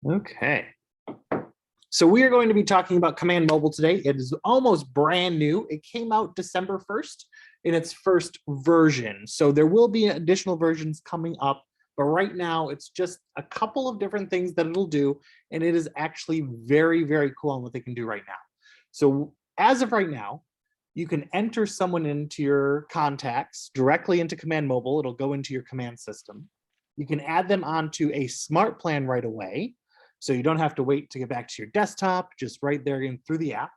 Okay. So we are going to be talking about Command Mobile today. It is almost brand new. It came out December 1st in its first version. So there will be additional versions coming up, but right now it's just a couple of different things that it'll do. And it is actually very, very cool on what they can do right now. So as of right now, you can enter someone into your contacts directly into Command Mobile. It'll go into your command system. You can add them onto a smart plan right away. So you don't have to wait to get back to your desktop, just right there in through the app.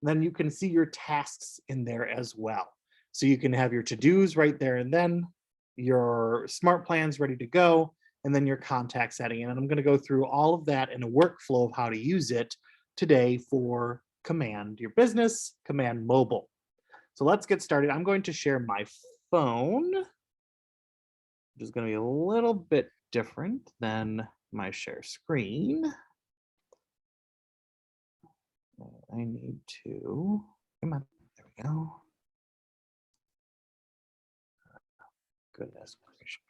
And then you can see your tasks in there as well. So you can have your to-dos right there and then, your smart plans ready to go, and then your contacts adding in. And I'm going to go through all of that in a workflow of how to use it today for Command Your Business, Command Mobile. So let's get started. I'm going to share my phone, which is going to be a little bit different than my share screen. I need to, come on, there we go. Goodness gracious.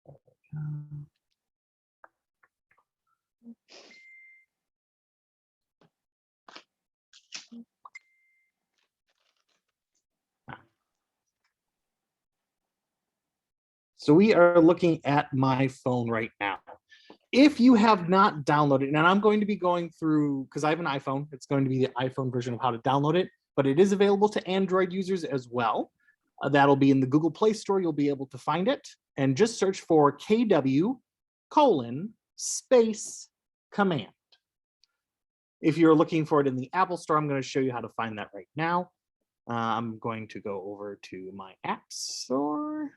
There we go. So we are looking at my phone right now. If you have not downloaded, and I'm going to be going through, because I have an iPhone, it's going to be the iPhone version of how to download it, but it is available to Android users as well. That'll be in the Google Play Store. You'll be able to find it, and just search for KW:\command. If you're looking for it in the Apple Store, I'm going to show you how to find that right now. I'm going to go over to my App Store.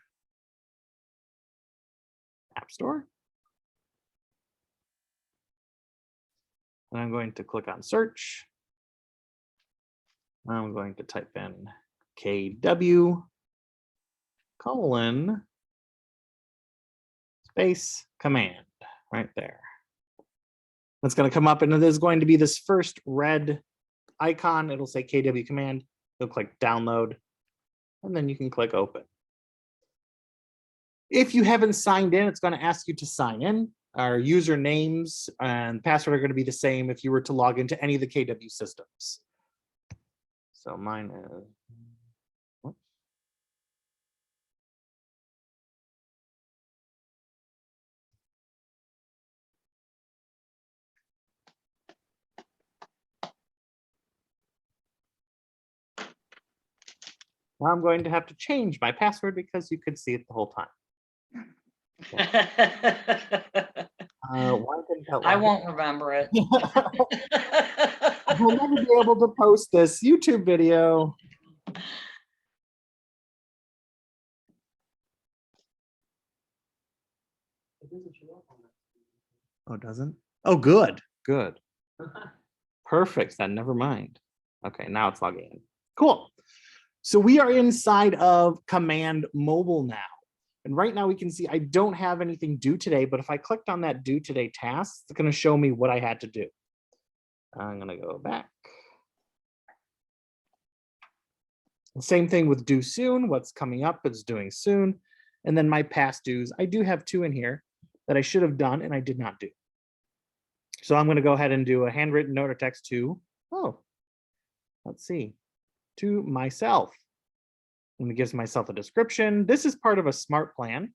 And I'm going to click on search. I'm going to type in KW:\command right there. That's going to come up, and there's going to be this first red icon. It'll say KW command. You'll click download, and then you can click open. If you haven't signed in, it's going to ask you to sign in. Our usernames and password are going to be the same if you were to log into any of the KW systems. So mine is, whoops. Now I'm going to have to change my password because you could see it the whole time. Why didn't that I won't remember it. I will never be able to post this YouTube video. Oh, it doesn't? Oh, good. Perfect. Then never mind. Okay, now it's logging in. Cool. So we are inside of Command Mobile now. And right now we can see I don't have anything due today, but if I clicked on that due today task, it's going to show me what I had to do. I'm going to go back. Same thing with due soon. What's coming up is doing soon. And then my past dues. I do have 2 in here that I should have done and I did not do. So I'm going to go ahead and do a handwritten note or text to, let's see, to myself. And it gives myself a description. This is part of a smart plan.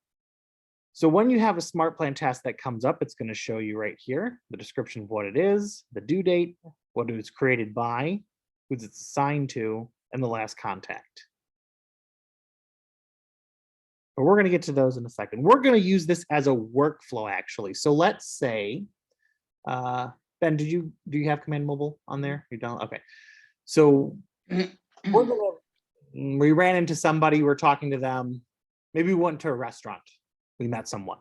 So when you have a smart plan task that comes up, it's going to show you right here, the description of what it is, the due date, what it was created by, who it's assigned to, and the last contact. But we're going to get to those in a second. We're going to use this as a workflow, actually. So let's say, Ben, do you have Command Mobile on there? You don't? Okay. So we ran into somebody, we're talking to them. Maybe we went to a restaurant. We met someone,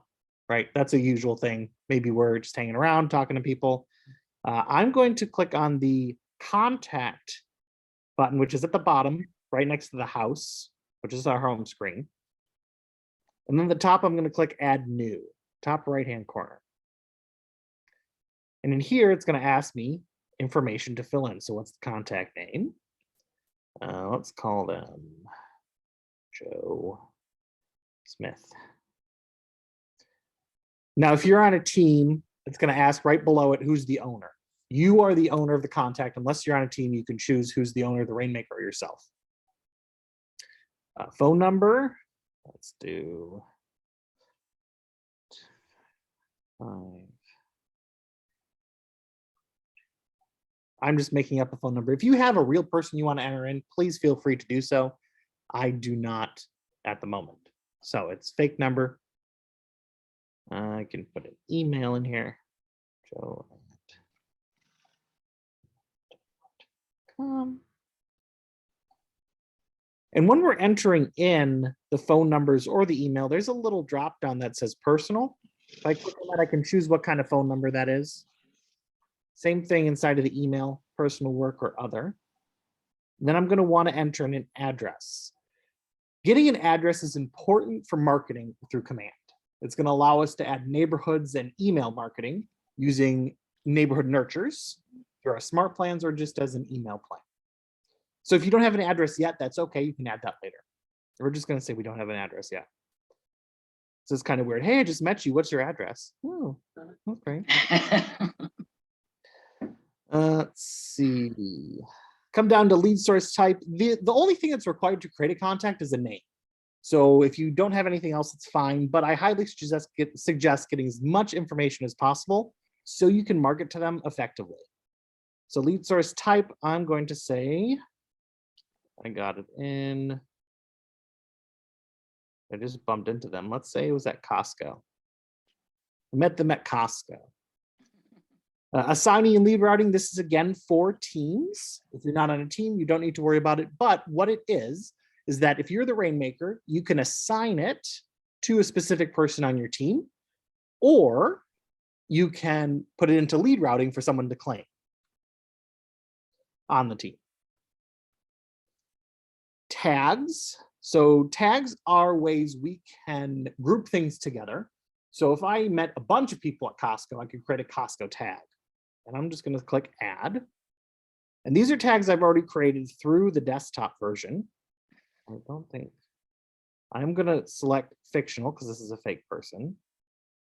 right? That's a usual thing. Maybe we're just hanging around, talking to people. I'm going to click on the contact button, which is at the bottom, right next to the house, which is our home screen. And then the top, I'm going to click add new, top right-hand corner. And in here, it's going to ask me information to fill in. So what's the contact name? Let's call them Joe Smith. Now, if you're on a team it's going to ask right below it, who's the owner. You are the owner of the contact. Unless you're on a team, you can choose who's the owner of the Rainmaker or yourself. Phone number, let's do 5. I'm just making up a phone number. If you have a real person you want to enter in, please feel free to do so. I do not at the moment. So it's fake number. I can put an email in here. Joe@com. And when we're entering in the phone numbers or the email, there's a little drop down that says personal. If I click on that, I can choose what kind of phone number that is. Same thing inside of the email, personal, work, or other. Then I'm going to want to enter in an address. Getting an address is important for marketing through command. It's going to allow us to add neighborhoods and email marketing using neighborhood nurtures through our smart plans or just as an email plan. So if you don't have an address yet, that's okay. You can add that later. We're just going to say we don't have an address yet. So it's kind of weird. Hey, I just met you. What's your address? Oh, okay. Let's see. Come down to lead source type. The only thing that's required to create a contact is a name. So if you don't have anything else, it's fine. But I highly suggest getting as much information as possible so you can market to them effectively. So lead source type, I'm going to say, I got it in. I just bumped into them. Let's say it was at Costco. I met them at Costco. Assigning and lead routing, this is again for teams. If you're not on a team, you don't need to worry about it. But what it is that if you're the Rainmaker, you can assign it to a specific person on your team, or you can put it into lead routing for someone to claim on the team. Tags. So tags are ways we can group things together. So if I met a bunch of people at Costco, I could create a Costco tag. And I'm just going to click add. And these are tags I've already created through the desktop version. I don't think I'm going to select fictional because this is a fake person.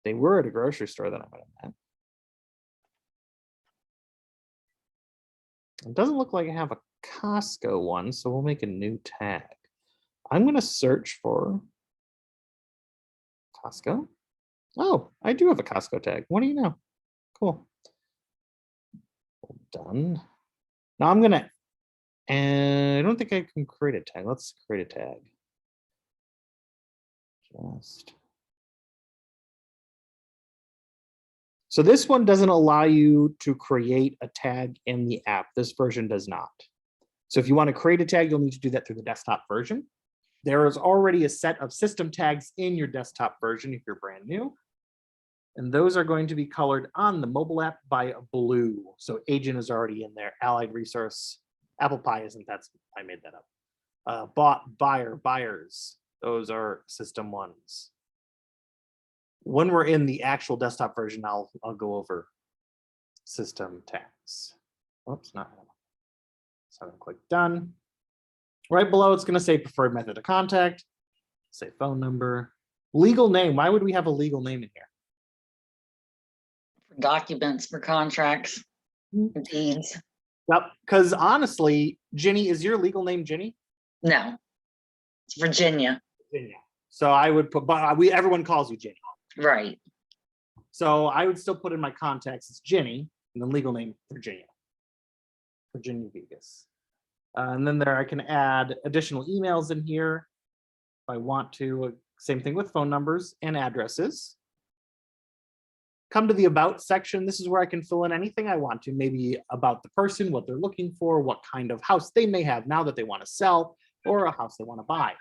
They were at a grocery store that I might have met. It doesn't look like I have a Costco one, so we'll make a new tag. I'm going to search for Costco. Oh, I do have a Costco tag. What do you know? Cool. Done. Now I'm gonna, and I don't think I can create a tag. Let's create a tag. So this one doesn't allow you to create a tag in the app. This version does not. So if you want to create a tag, you'll need to do that through the desktop version. There is already a set of system tags in your desktop version if you're brand new. And those are going to be colored on the mobile app by blue. So agent is already in there. Allied resource, apple pie isn't, I made that up. Bought, buyer, buyers. Those are system ones. When we're in the actual desktop version, I'll go over system tags. Oops, not. So I'm gonna click done. Right below, it's gonna say preferred method of contact, say phone number, legal name. Why would we have a legal name in here? Documents, for contracts, for deeds. Yep, because honestly, Ginny, is your legal name Ginny? No, it's Virginia. Virginia. So I would put, but everyone calls you Ginny. Right. So I would still put in my contacts as Ginny, and then legal name Virginia. Virginia Vegas. And then there I can add additional emails in here if I want to. Same thing with phone numbers and addresses. Come to the about section. This is where I can fill in anything I want to, maybe about the person, what they're looking for, what kind of house they may have now that they want to sell, or a house they want to buy.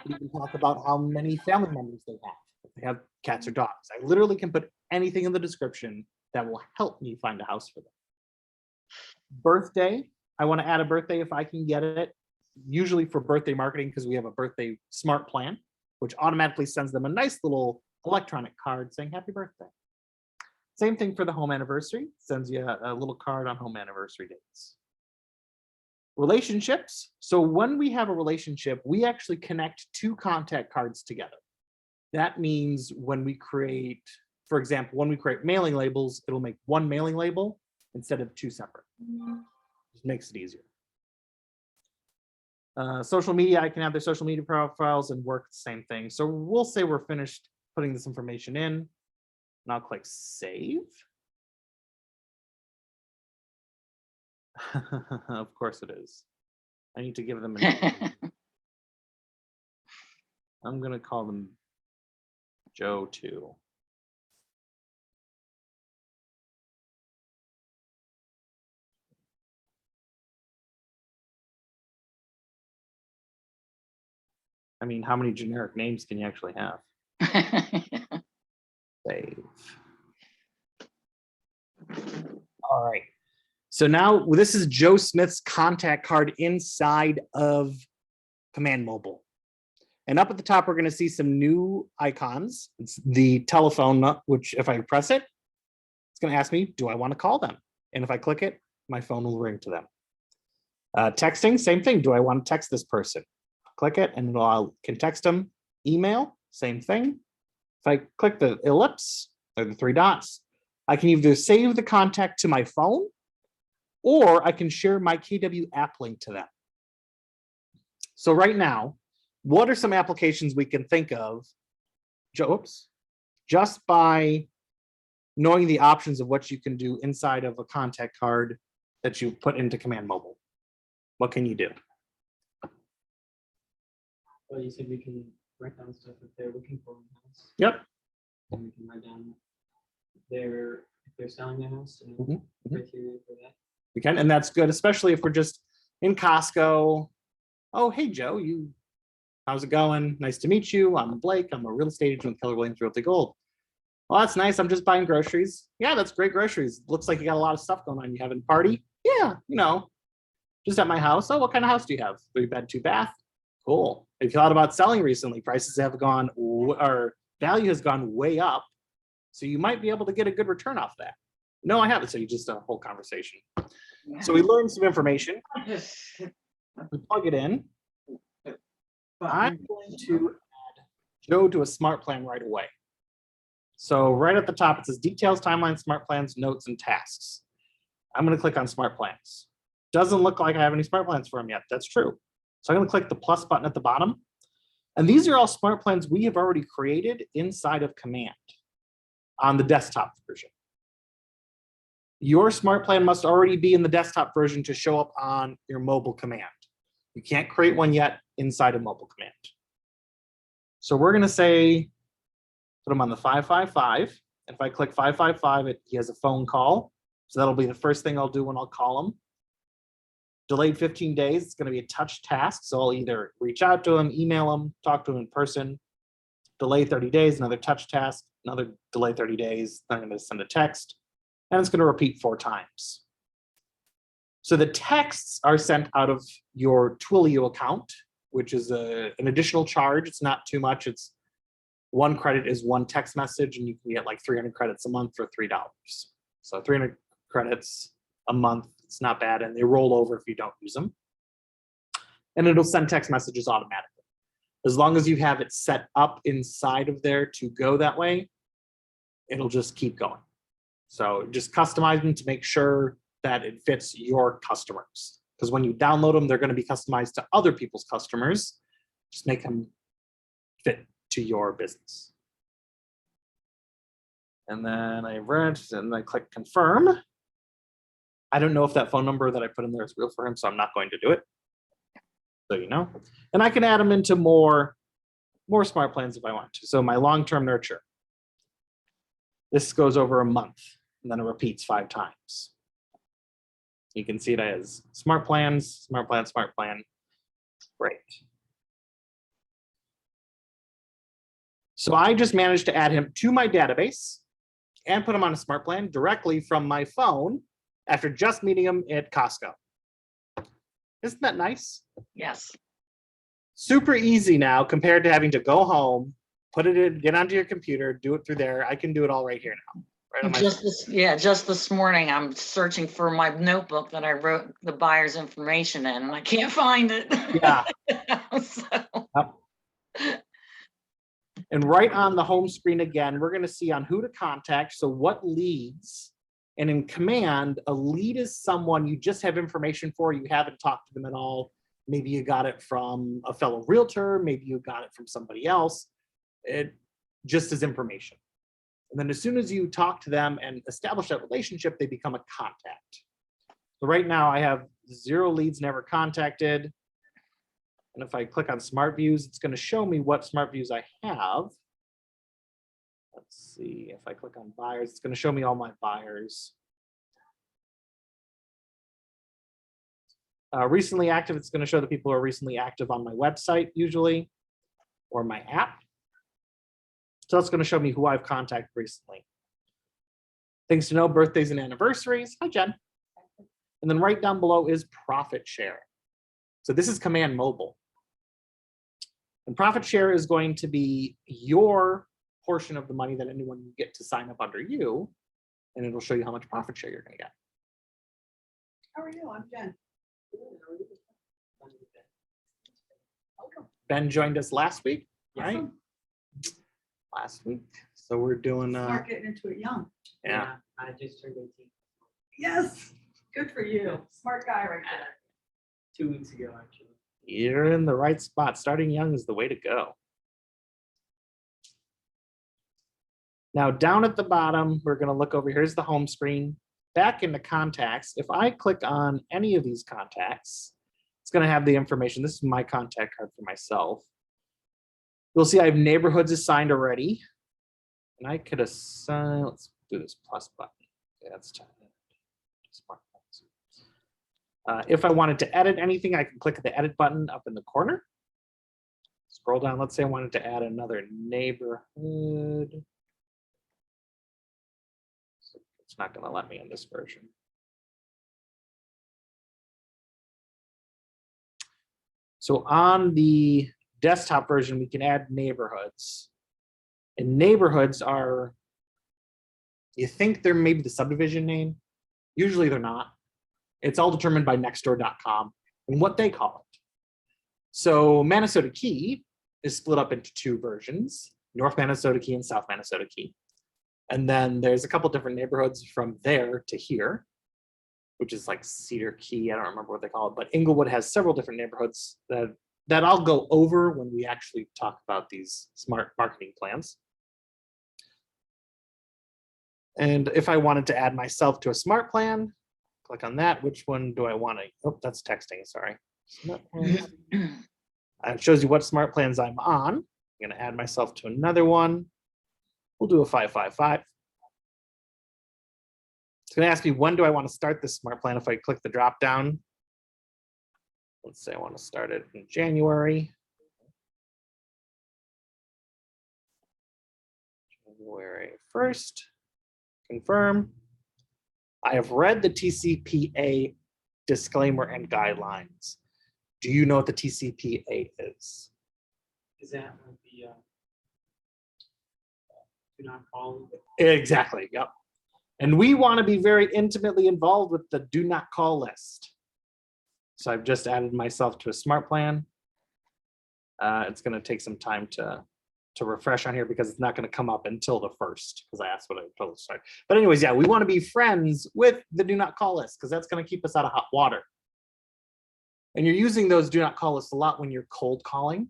You can talk about how many family members they have, if they have cats or dogs. I literally can put anything in the description that will help me find a house for them. Birthday. I want to add a birthday if I can get it, usually for birthday marketing, because we have a birthday smart plan, which automatically sends them a nice little electronic card saying happy birthday. Same thing for the home anniversary, sends you a little card on home anniversary dates. Relationships. So when we have a relationship, we actually connect two contact cards together. That means when we create for example, when we create mailing labels, it'll make one mailing label instead of two separate. Just makes it easier. Social media, I can have their social media profiles and work the same thing. So we'll say we're finished putting this information in, and I'll click save. Of course it is. I need to give them a name. I'm going to call them Joe 2. I mean, how many generic names can you actually have? Save. All right. So now this is Joe Smith's contact card inside of Command Mobile. And up at the top, we're going to see some new icons. It's the telephone, which if I press it, it's going to ask me, do I want to call them? And if I click it, my phone will ring to them. Texting, same thing. Do I want to text this person? Click it and I can text them. Email, same thing. If I click the ellipse or the 3 dots, I can either save the contact to my phone or I can share my KW app link to them. So right now, what are some applications we can think of just by knowing the options of what you can do inside of a contact card that you put into Command Mobile? What can you do? Well, you said we can write down stuff if they're looking for a house. Yep. And we can write down if they're selling their house and criteria for that. We can, and that's good, especially if we're just in Costco. Oh, hey, Joe, how's it going? Nice to meet you. I'm Blake. I'm a real estate agent with Keller Williams Realty Gold. Well, that's nice. I'm just buying groceries. Yeah, that's great groceries. Looks like you got a lot of stuff going on. You having a party? Yeah, just at my house. Oh, what kind of house do you have? 3-bed, 2-bath? Cool. Have you thought about selling recently? Prices have gone, or value has gone way up. So you might be able to get a good return off that. No, I haven't. So you just a whole conversation. So we learned some information. We plug it in. I'm going to add Joe to a smart plan right away. So right at the top, it says details, timeline, smart plans, notes, and tasks. I'm going to click on smart plans. Doesn't look like I have any smart plans for him yet. That's true. So I'm going to click the plus button at the bottom. And these are all smart plans we have already created inside of Command on the desktop version. Your smart plan must already be in the desktop version to show up on your mobile command. You can't create one yet inside of mobile command. So we're going to say, put him on the 555. If I click 555, he has a phone call. So that'll be the first thing I'll do when I'll call him. Delayed 15 days, it's going to be a touch task. So I'll either reach out to him, email him, talk to him in person. Delay 30 days, another touch task, another delay 30 days. Then I'm going to send a text, and it's going to repeat 4 times. So the texts are sent out of your Twilio account, which is an additional charge. It's not too much. It's 1 credit is 1 text message, and you can get like 300 credits a month for $3. So 300 credits a month, it's not bad, and they roll over if you don't use them. And it'll send text messages automatically. As long as you have it set up inside of there to go that way, it'll just keep going. So just customize them to make sure that it fits your customers. Because when you download them, they're going to be customized to other people's customers. Just make them fit to your business. And then I read, and I click confirm. I don't know if that phone number that I put in there is real for him, so I'm not going to do it. So you know. And I can add them into more smart plans if I want to. So my long-term nurture. This goes over a month, and then it repeats 5 times. You can see it as smart plans, smart plan, smart plan. Great. So I just managed to add him to my database and put him on a smart plan directly from my phone after just meeting him at Costco. Isn't that nice? Yes. Super easy now compared to having to go home, put it in, get onto your computer, do it through there. I can do it all right here now. Right on my Just this morning, I'm searching for my notebook that I wrote the buyer's information in, and I can't find it. Yeah. So. Yep. And right on the home screen again, we're going to see on who to contact. So what leads, and in command, a lead is someone you just have information for, you haven't talked to them at all. Maybe you got it from a fellow realtor, maybe you got it from somebody else. It just is information. And then as soon as you talk to them and establish that relationship, they become a contact. So right now I have 0 leads never contacted. And if I click on Smart Views, it's going to show me what Smart Views I have. Let's see, if I click on buyers, it's going to show me all my buyers. Recently active, it's going to show the people who are recently active on my website usually, or my app. So it's going to show me who I've contacted recently. Things to know, birthdays and anniversaries. Hi, Jen. And then right down below is profit share. So this is Command Mobile. And profit share is going to be your portion of the money that anyone you get to sign up under you, and it'll show you how much profit share you're going to get. How are you? I'm Jen. Ben joined us last week, right? Awesome. Last week. So we're doing, Start getting into it young. yeah. I just turned 18. Yes, good for you. Smart guy right there. 2 weeks ago, actually. You're in the right spot. Starting young is the way to go. Now down at the bottom, we're going to look over. Here's the home screen. Back into contacts. If I click on any of these contacts, it's going to have the information. This is my contact card for myself. You'll see I have neighborhoods assigned already. And I could assign, let's do this plus button. Yeah, that's time. If I wanted to edit anything, I can click the edit button up in the corner. Scroll down. Let's say I wanted to add another neighborhood. It's not going to let me in this version. So on the desktop version, we can add neighborhoods. And neighborhoods are, you think they're maybe the subdivision name. Usually they're not. It's all determined by nextdoor.com and what they call it. So Minnesota Key is split up into 2 versions, North Minnesota Key and South Minnesota Key. And then there's a couple different neighborhoods from there to here, which is like Cedar Key. I don't remember what they call it, but Inglewood has several different neighborhoods that I'll go over when we actually talk about these smart marketing plans. And if I wanted to add myself to a smart plan, click on that. Which one do I want to? Oh, that's texting. Sorry. Smart plans. It shows you what smart plans I'm on. I'm going to add myself to another one. We'll do a 555. It's going to ask me when do I want to start this smart plan. If I click the drop down, let's say I want to start it in January. January 1st. Confirm. I have read the TCPA disclaimer and guidelines. Do you know what the TCPA is? Is that like the do not call? Exactly, yep. And we want to be very intimately involved with the do not call list. So I've just added myself to a smart plan. It's going to take some time to refresh on here because it's not going to come up until the 1st, because I asked what I told you. But anyways, yeah, we want to be friends with the do not call list because that's going to keep us out of hot water. And you're using those do not call lists a lot when you're cold calling.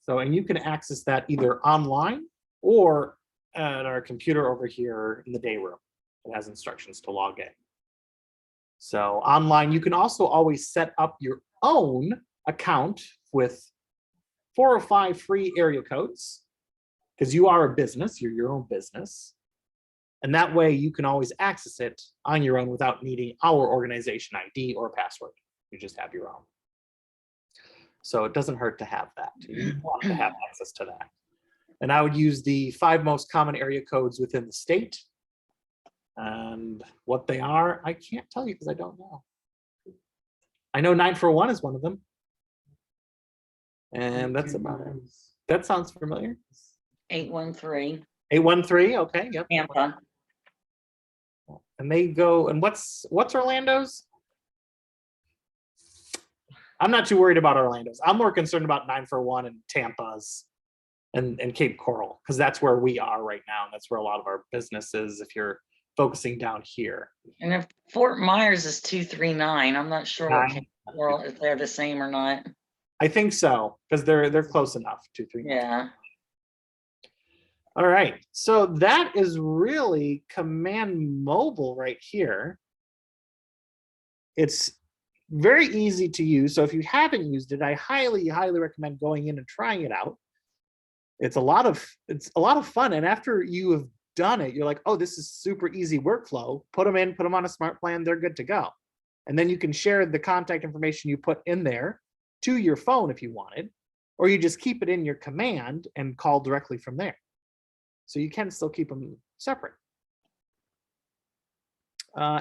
So, and you can access that either online or at our computer over here in the day room. It has instructions to log in. So online, you can also always set up your own account with 4 or 5 free area codes, because you are a business, you're your own business. And that way you can always access it on your own without needing our organization ID or password. You just have your own. So it doesn't hurt to have that. You want to have access to that. And I would use the 5 most common area codes within the state. And what they are, I can't tell you because I don't know. I know 941 is one of them. And that's about it. That sounds familiar. 813, 813, okay, yep. Tampa. And they go, and what's Orlando's? I'm not too worried about Orlando's. I'm more concerned about 941 and Tampa's. and Cape Coral, because that's where we are right now. And that's where a lot of our business is if you're focusing down here. And if Fort Myers is 239, I'm not sure what Cape Coral, if they're the same or not. I think so, because they're close enough, 2, 3. Yeah. All right, so that is really Command Mobile right here. It's very easy to use. So if you haven't used it, I highly recommend going in and trying it out. It's a lot of fun. And after you have done it, you're like, oh, this is super easy workflow. Put them on a smart plan, they're good to go. And then you can share the contact information you put in there to your phone if you wanted, or you just keep it in your command and call directly from there. So you can still keep them separate.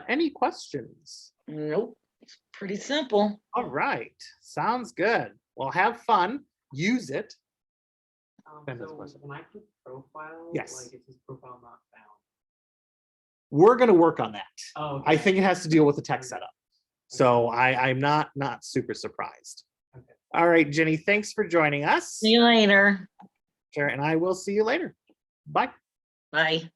Any questions? Nope. It's pretty simple. All right, sounds good. Well, have fun, use it. Ben has a So question. when I click profile, Yes. like it says profile not found. We're gonna work on that. Oh, okay. I think it has to deal with the tech setup. So I'm not super surprised. Okay. All right, Jenny, thanks for joining us. See you later. Sure, and I will see you later. Bye. Bye.